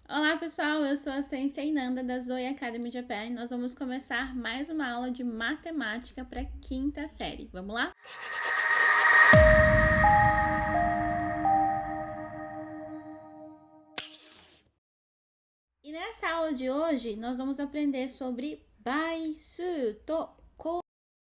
Olá pessoal, eu sou a Sensei Nanda da Zoe Academy Japan e nós vamos começar mais uma aula de matemática para quinta série. Vamos lá? E nessa aula de hoje nós vamos aprender sobre baisu to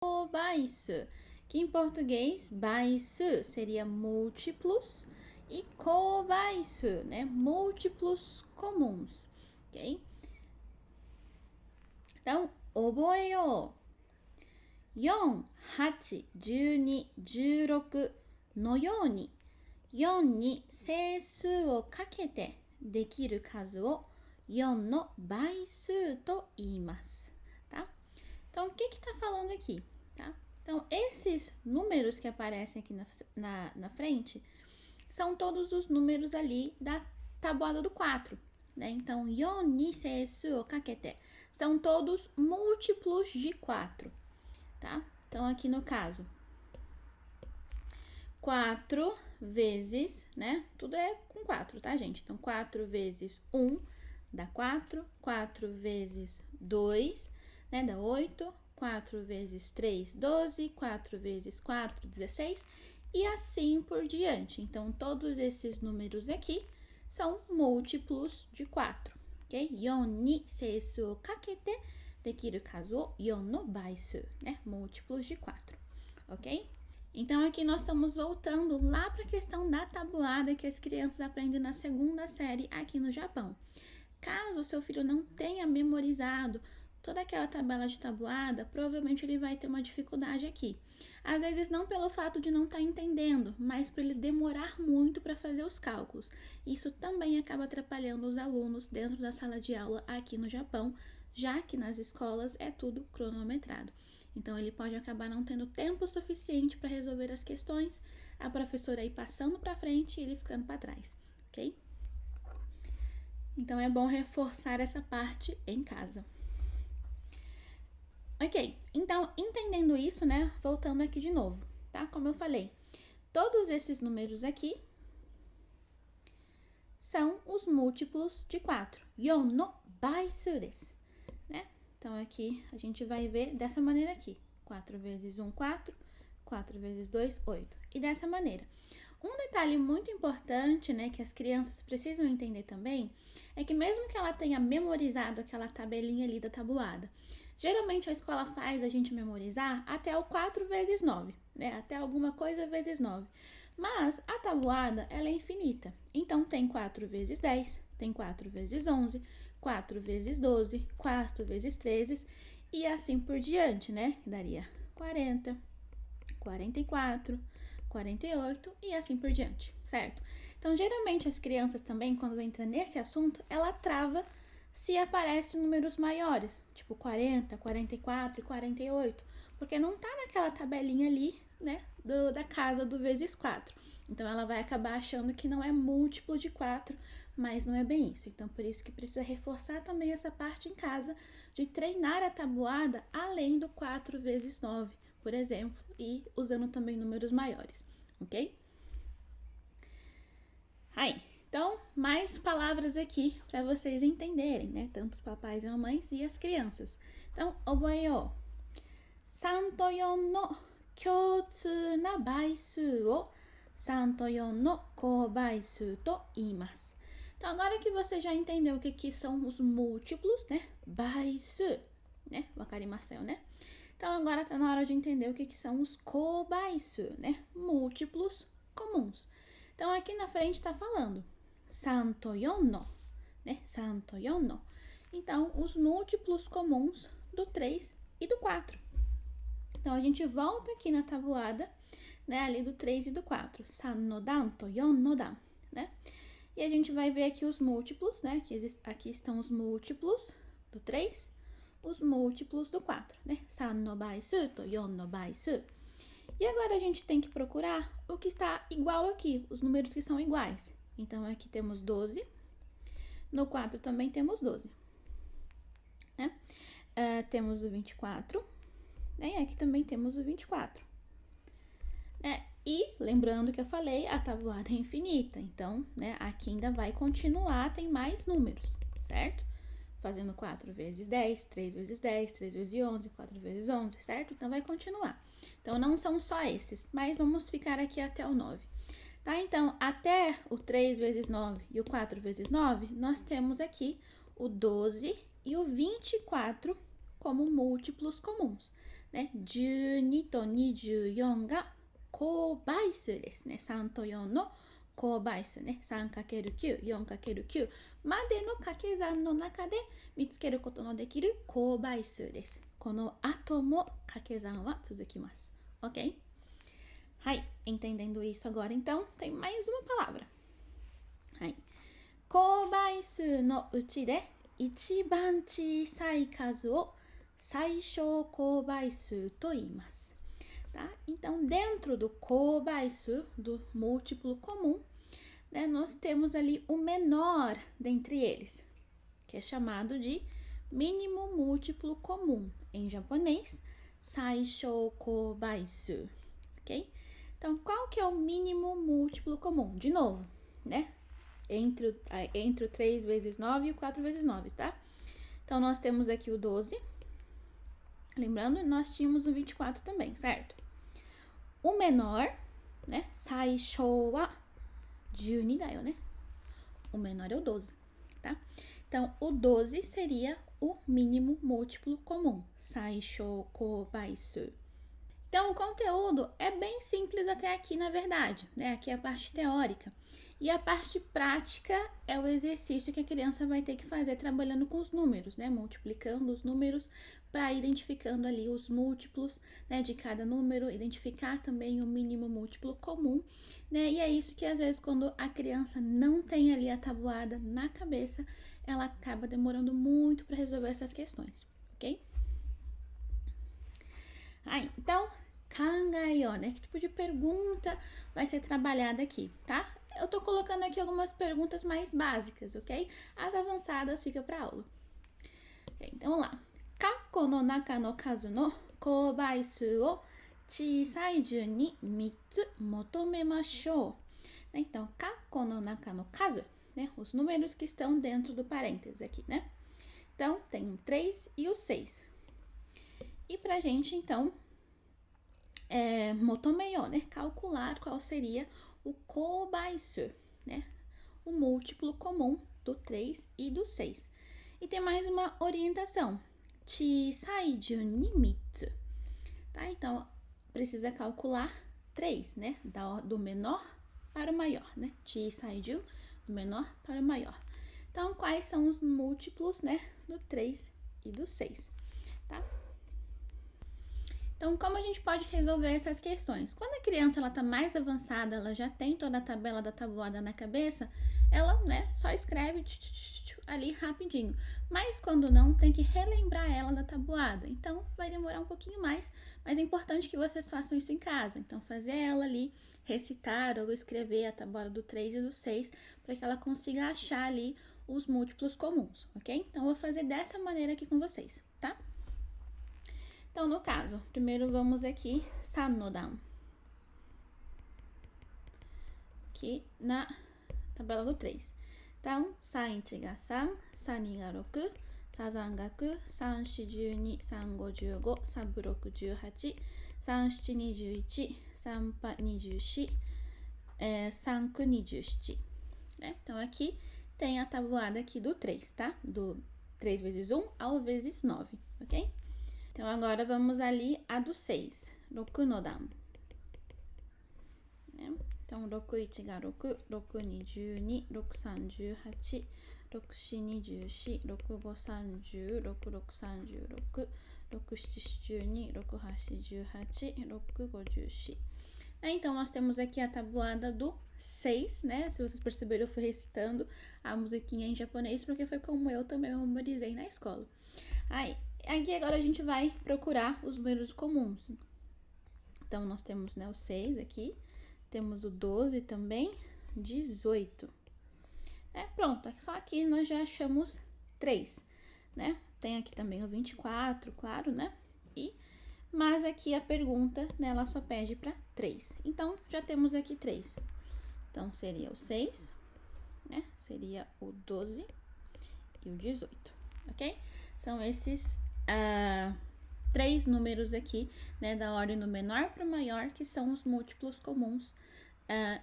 kobaisu, que em português baisu seria múltiplos e kobaisu, né? Múltiplos comuns, ok? Então, 覚えよう。4、8、12、16のように4に整数をかけてできる数を4の倍数と言います。Tá? Então, o que está falando aqui? Tá? Então, esses números que aparecem aqui na frente são todos os números ali da tabuada do 4. Né? Então, 4に整数をかけてsão todos múltiplos de 4. Tá? Então, aqui no caso, 4 vezes, né? Tudo é com 4, tá, gente? Então, 4 vezes 1 dá 4, 4 vezes 2, né? Dá 8, 4 vezes 3, 12, 4 vezes 4, 16 e assim por diante. Então, todos esses números aqui são múltiplos de 4, ok? 4に整数をかけてできる数を4の倍数, né? Múltiplos de 4, ok? Então, aqui nós estamos voltando lá para a questão da tabuada que as crianças aprendem na segunda série aqui no Japão. Caso o seu filho não tenha memorizado toda aquela tabela de tabuada, provavelmente ele vai ter uma dificuldade aqui. Às vezes não pelo fato de não estar entendendo, mas por ele demorar muito para fazer os cálculos. Isso também acaba atrapalhando os alunos dentro da sala de aula aqui no Japão, já que nas escolas é tudo cronometrado. Então, ele pode acabar não tendo tempo suficiente para resolver as questões, a professora aí passando para frente e ele ficando para trás, ok? Então, é bom reforçar essa parte em casa. Ok, então, entendendo isso, né, voltando aqui de novo, tá? Como eu falei, todos esses números aqui são os múltiplos de 4. 4の倍数です, né? Então, aqui a gente vai ver dessa maneira aqui. 4 vezes 1, 4. 4 vezes 2, 8. E dessa maneira. Um detalhe muito importante, né, que as crianças precisam entender também, é que mesmo que ela tenha memorizado aquela tabelinha ali da tabuada, geralmente a escola faz a gente memorizar até o 4 vezes 9, né, até alguma coisa vezes 9. Mas a tabuada, ela é infinita. Então, tem 4 vezes 10, tem 4 vezes 11, 4 vezes 12, 4 vezes 13 e assim por diante, né? Daria 40, 44, 48 e assim por diante, certo? Então, geralmente as crianças também, quando entra nesse assunto, ela trava se aparecem números maiores, tipo 40, 44 e 48, porque não tá naquela tabelinha ali, né, da casa do vezes 4. Então, ela vai acabar achando que não é múltiplo de 4, mas não é bem isso. Então, por isso que precisa reforçar também essa parte em casa de treinar a tabuada além do 4 vezes 9, por exemplo, e usando também números maiores, ok? Aí, então, mais palavras aqui para vocês entenderem, né? Tanto os papais e mamães e as crianças. Então, 覚えよう。3と4の共通な倍数を3と4の公倍数と言います。Então, agora que você já entendeu o que são os múltiplos, né? 倍数, né? Wakarimasen, né? Então, agora está na hora de entender o que são os kobaisu, né? Múltiplos comuns. Então, aqui na frente está falando 3と4の, né? 3と4の. Então, os múltiplos comuns do 3 e do 4. Então, a gente volta aqui na tabuada, né? Ali do 3 e do 4. 3の段と4の段, né? E a gente vai ver aqui os múltiplos, né? Aqui estão os múltiplos do 3, os múltiplos do 4, né? 3の倍数と4の倍数. E agora a gente tem que procurar o que está igual aqui, os números que são iguais. Então, aqui temos 12, no 4 também temos 12, né? Temos o 24, né? E aqui também temos o 24. E lembrando que eu falei, a tabuada é infinita, então, né, aqui ainda vai continuar, tem mais números, certo? Fazendo 4 vezes 10, 3 vezes 10, 3 vezes 11, 4 vezes 11, certo? Então, vai continuar. Então, não são só esses, mas vamos ficar aqui até o 9. Tá? Então, até o 3 vezes 9 e o 4 vezes 9, nós temos aqui o 12 e o 24 como múltiplos comuns, né? 12と24が公倍数ですね。3と4の公倍数ね。3×9、4×9 までの掛け算の中で見つけることのできる公倍数です。この後も掛け算は続きます。Ok? はい。Entendendo isso agora, então, tem mais uma palavra. はい。公倍数のうちで一番小さい数を最小公倍数と言います。Tá? Então, dentro do kōbaisu, do múltiplo comum, né, nós temos ali o menor dentre eles, que é chamado de mínimo múltiplo comum. Em japonês, saishou kōbaisu, ok? Então, qual que é o mínimo múltiplo comum? De novo, né? Entre o 3 vezes 9 e o 4 vezes 9, tá? Então, nós temos aqui o 12. Lembrando, nós tínhamos o 24 também, certo? O menor, né? Saishou wa 12 da yo, né? O menor é o 12, tá? Então, o 12 seria o mínimo múltiplo comum. Saishou kōbaisu. Então, o conteúdo é bem simples até aqui, na verdade, né? Aqui é a parte teórica. E a parte prática é o exercício que a criança vai ter que fazer trabalhando com os números, né? Multiplicando os números para identificando ali os múltiplos, né, de cada número, identificar também o mínimo múltiplo comum, né? E é isso que às vezes quando a criança não tem ali a tabuada na cabeça, ela acaba demorando muito para resolver essas questões, ok? Aí, então, kangayo, né? Que tipo de pergunta vai ser trabalhada aqui, tá? Eu tô colocando aqui algumas perguntas mais básicas, ok? As avançadas fica para aula. Okay, então, vamos lá. Kakko no naka no kazu no kōbaisu o chisai jun ni 3つ求めましょう. Então, kakko no naka no kazu, né? Os números que estão dentro do parênteses aqui, né? Então, tem o 3 e o 6. E pra gente, então, motomeyo, né? Calcular qual seria o kōbaisu, né? O múltiplo comum do 3 e do 6. E tem mais uma orientação. Chisai jun ni 3つ. Tá? Então, precisa calcular 3, né? Do menor para o maior, né? Chisai jun, do menor para o maior. Então, quais são os múltiplos, né? Do 3 e do 6, tá? Então, como a gente pode resolver essas questões? Quando a criança ela tá mais avançada, ela já tem toda a tabela da tabuada na cabeça, ela, né, só escreve ali rapidinho. Mas quando não, tem que relembrar ela da tabuada. Então, vai demorar um pouquinho mais, mas é importante que vocês façam isso em casa. Então, fazer ela ali recitar ou escrever a tabuada do 3 e do 6, para que ela consiga achar ali os múltiplos comuns, ok? Então, eu vou fazer dessa maneira aqui com vocês, tá? Então, no caso, primeiro vamos aqui, sanodan. Aqui na tabela do 3. Então, 3-1が3、3-2が6、3-3が9、3-4-12、3-5-15、3-6-18、3-7-21、3-8-24、3-9-27. Né? Então, aqui tem a tabuada aqui do 3, tá? Do 3 vezes 1 ao vezes 9, ok? Então, agora vamos ali a do 6, 6 no dan. Né? Então, 6-1が6、6-2-12、6-3-18、6-4-24、6-5-30、6-6-36、6-7-12、6-8-18、6-5-14. Então, nós temos aqui a tabuada do 6, né? Se vocês perceberam, eu fui recitando a musiquinha em japonês, porque foi como eu também memorizei na escola. Aí, aqui agora a gente vai procurar os números comuns. Então, nós temos, né, o 6 aqui, temos o 12 também, 18. Pronto, só aqui nós já achamos 3, né? Tem aqui também o 24, claro, né? E mas aqui a pergunta, né, ela só pede para 3. Então, já temos aqui 3. Então, seria o 6, né? Seria o 12 e o 18, ok? São esses 3 números aqui, né, da ordem do menor para o maior, que são os múltiplos comuns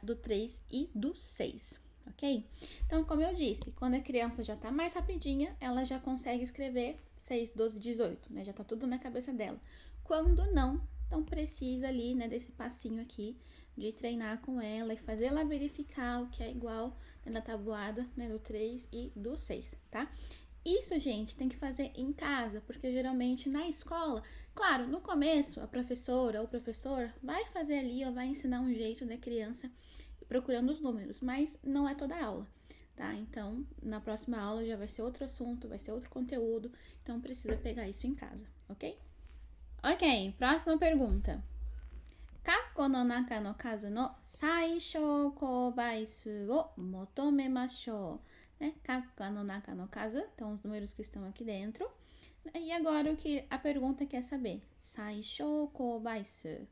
do 3 e do 6, ok? Então, como eu disse, quando a criança já tá mais rapidinha, ela já consegue escrever 6, 12, 18, né? Já tá tudo na cabeça dela. Quando não, então precisa ali, né, desse passinho aqui, de treinar com ela e fazer ela verificar o que é igual, né, na tabuada, né, do 3 e do 6, tá? Isso, gente, tem que fazer em casa, porque geralmente na escola, claro, no começo, a professora ou o professor vai fazer ali ou vai ensinar um jeito da criança procurando os números, mas não é toda a aula, tá? Então, na próxima aula já vai ser outro assunto, vai ser outro conteúdo, então precisa pegar isso em casa, ok? Ok, próxima pergunta. Kakko no naka no kazu no saishou kobaisu o motomemashou. Né? Kakko no naka no kazu, então os números que estão aqui dentro. E agora o que a pergunta quer saber? Saishou kobaisu.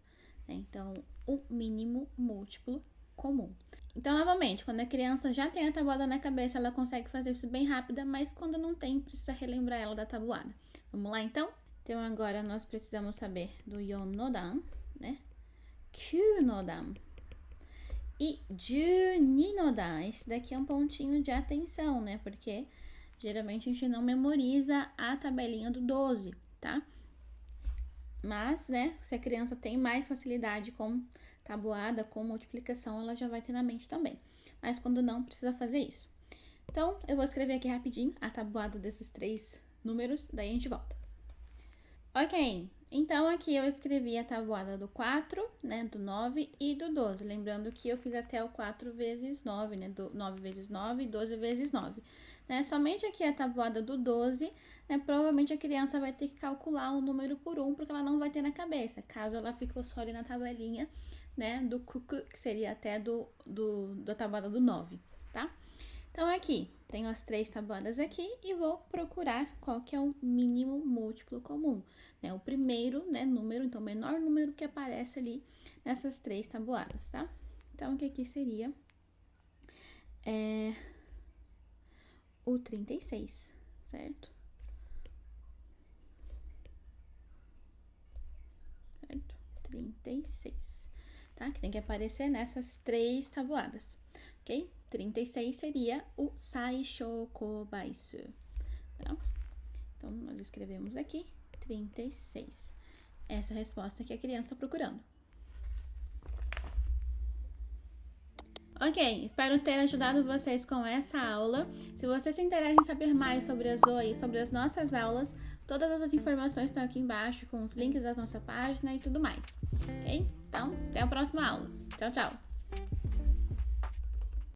Então, o mínimo múltiplo comum. Então, novamente, quando a criança já tem a tabuada na cabeça, ela consegue fazer isso bem rápida, mas quando não tem, precisa relembrar ela da tabuada. Vamos lá, então? Então, agora nós precisamos saber do yon no dan, né? 9 no dan e 12 no dan. Esse daqui é um pontinho de atenção, né? Porque geralmente a gente não memoriza a tabelinha do 12, tá? Mas, né, se a criança tem mais facilidade com tabuada, com multiplicação, ela já vai ter na mente também. Mas quando não, precisa fazer isso. Então, eu vou escrever aqui rapidinho a tabuada desses 3 números, daí a gente volta. Ok, então aqui eu escrevi a tabuada do 4, né, do 9 e do 12. Lembrando que eu fiz até o 4 vezes 9, né, do 9 vezes 9 e 12 vezes 9. Né? Somente aqui a tabuada do 12, né, provavelmente a criança vai ter que calcular um número por um, porque ela não vai ter na cabeça, caso ela ficou só ali na tabelinha, né, do cucu, que seria até da tabuada do 9, tá? Então, aqui, tenho as 3 tabuadas aqui e vou procurar qual que é o mínimo múltiplo comum, né? O primeiro, né, número, então, o menor número que aparece ali nessas 3 tabuadas, tá? Então, o que aqui seria o 36, certo? Certo? 36, tá? Que tem que aparecer nessas 3 tabuadas, ok? 36 seria o saishou kobaisu, tá? Então, nós escrevemos aqui 36. Essa é a resposta que a criança está procurando. Ok, espero ter ajudado vocês com essa aula. Se você se interessa em saber mais sobre a Zoe e sobre as nossas aulas, todas as informações estão aqui embaixo com os links da nossa página e tudo mais, ok? Então, até a próxima aula. Tchau, tchau!